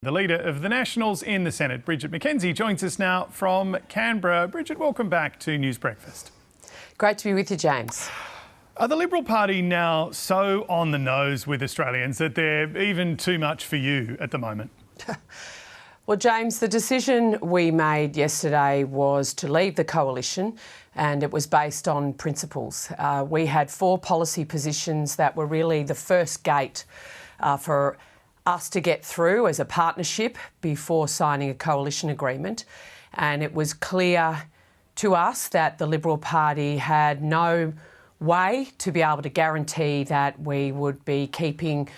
The leader of the Nationals in the Senate, Bridget McKenzie, joins us now from Canberra. Bridget, welcome back to News Breakfast. Great to be with you, James. Are the Liberal Party now so on the nose with Australians that they're even too much for you at the moment? Well, James, the decision we made yesterday was to leave the coalition, and it was based on principles. We had 4 policy positions that were really the first gate for us to get through as a partnership before signing a coalition agreement. And it was clear to us that the Liberal Party had no way to be able to guarantee that we would be keeping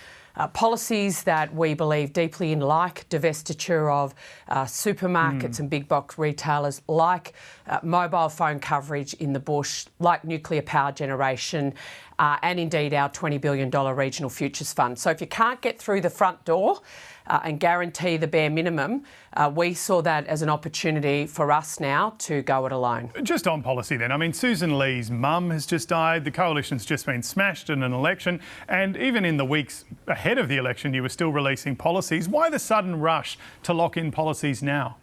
policies that we believe deeply in, like divestiture of supermarkets and big box retailers, like mobile phone coverage in the bush, like nuclear power generation, and indeed our $20 billion regional futures fund. So if you can't get through the front door and guarantee the bare minimum, we saw that as an opportunity for us now to go it alone. Just on policy then, I mean, Susan Lee's mum has just died, the coalition's just been smashed in an election, and even in the weeks ahead of the election you were still releasing policies. Why the sudden rush to lock in policies now?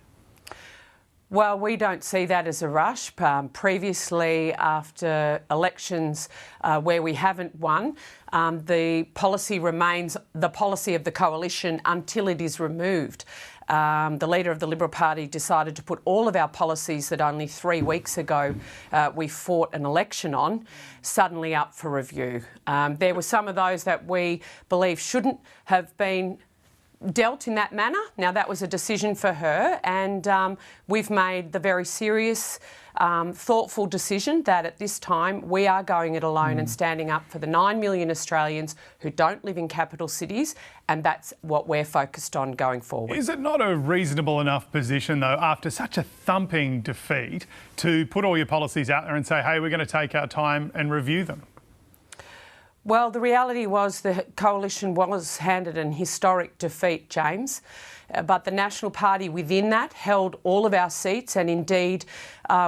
Well, we don't see that as a rush. Previously, after elections where we haven't won, the policy remains the policy of the coalition until it is removed. The leader of the Liberal Party decided to put all of our policies that only 3 weeks ago we fought an election on suddenly up for review. There were some of those that we believe shouldn't have been dealt in that manner. Now, that was a decision for her, and we've made the very serious, thoughtful decision that at this time we are going it alone and standing up for the 9 million Australians who don't live in capital cities, and that's what we're focused on going forward. Is it not a reasonable enough position, though, after such a thumping defeat, to put all your policies out there and say, hey, we're going to take our time and review them? Well, the reality was the coalition was handed an historic defeat, James, but the National Party within that held all of our seats, and indeed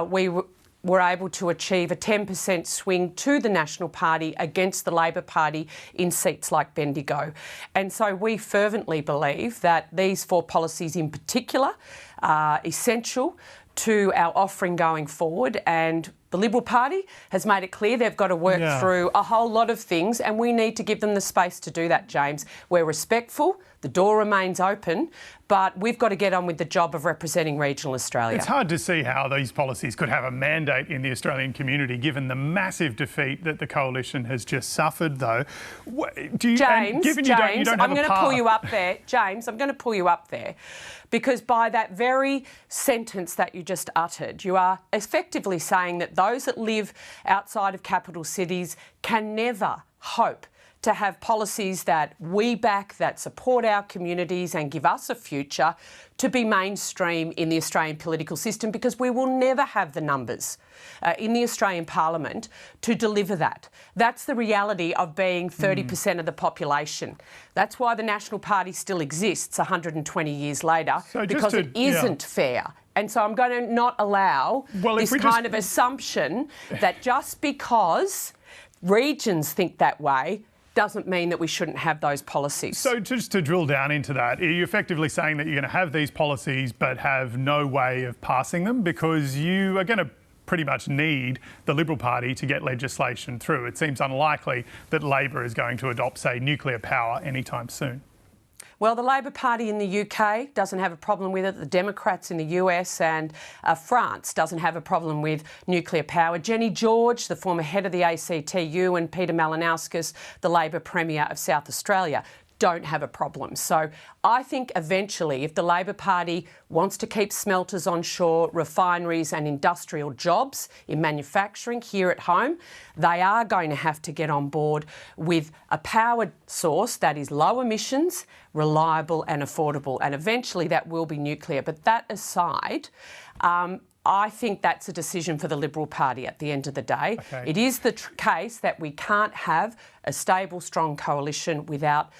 we were able to achieve a 10% swing to the National Party against the Labor Party in seats like Bendigo. And so we fervently believe that these 4 policies in particular are essential to our offering going forward, and the Liberal Party has made it clear they've got to work through a whole lot of things, and we need to give them the space to do that, James. We're respectful, the door remains open, but we've got to get on with the job of representing regional Australia. It's hard to see how these policies could have a mandate in the Australian community, given the massive defeat that the coalition has just suffered, though. James, I'm going to pull you up there. James, I'm going to pull you up there, because by that very sentence that you just uttered, you are effectively saying that those that live outside of capital cities can never hope to have policies that we back, that support our communities and give us a future, to be mainstream in the Australian political system, because we will never have the numbers in the Australian Parliament to deliver that. That's the reality of being 30% of the population. That's why the National Party still exists 120 years later, because it isn't fair. And so I'm going to not allow this kind of assumption that just because regions think that way doesn't mean that we shouldn't have those policies. So just to drill down into that, are you effectively saying that you're going to have these policies but have no way of passing them, because you are going to pretty much need the Liberal Party to get legislation through? It seems unlikely that Labor is going to adopt, say, nuclear power anytime soon. Well, the Labor Party in the UK doesn't have a problem with it. The Democrats in the US and France doesn't have a problem with nuclear power. Jenny George, the former head of the ACTU, and Peter Malinauskas, the Labor Premier of South Australia, don't have a problem. So I think eventually, if the Labor Party wants to keep smelters on shore, refineries and industrial jobs in manufacturing here at home, they are going to have to get on board with a power source that is low emissions, reliable and affordable. And eventually that will be nuclear. But that aside, I think that's a decision for the Liberal Party at the end of the day. Okay. It is the case that we can't have a stable, strong coalition without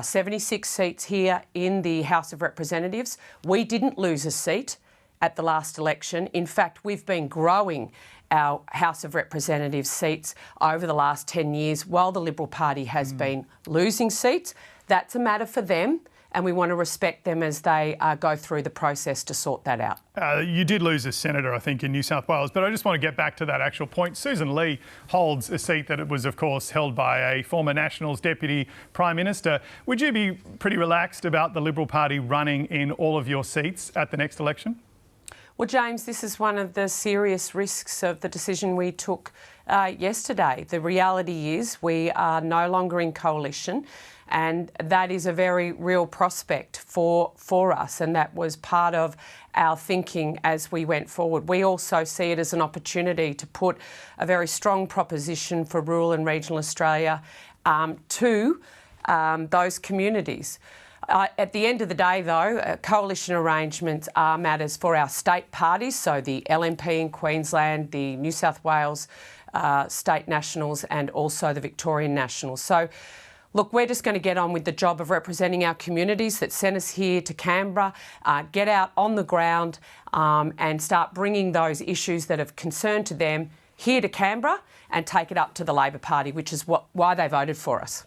76 seats here in the House of Representatives. We didn't lose a seat at the last election. In fact, we've been growing our House of Representatives seats over the last 10 years while the Liberal Party has been losing seats. That's a matter for them. and we want to respect them as they go through the process to sort that out. You did lose a senator, I think, in New South Wales, but I just want to get back to that actual point. Susan Lee holds a seat that it was, of course, held by a former Nationals Deputy Prime Minister. Would you be pretty relaxed about the Liberal Party running in all of your seats at the next election? Well, James, this is one of the serious risks of the decision we took yesterday. The reality is we are no longer in coalition, and that is a very real prospect for us, and that was part of our thinking as we went forward. We also see it as an opportunity to put a very strong proposition for rural and regional Australia to those communities. At the end of the day, though, coalition arrangements are matters for our state parties, so the LNP in Queensland, the New South Wales State Nationals and also the Victorian Nationals. So, look, we're just going to get on with the job of representing our communities that sent us here to Canberra, get out on the ground and start bringing those issues that of concern to them here to Canberra and take it up to the Labor Party, which is why they voted for us.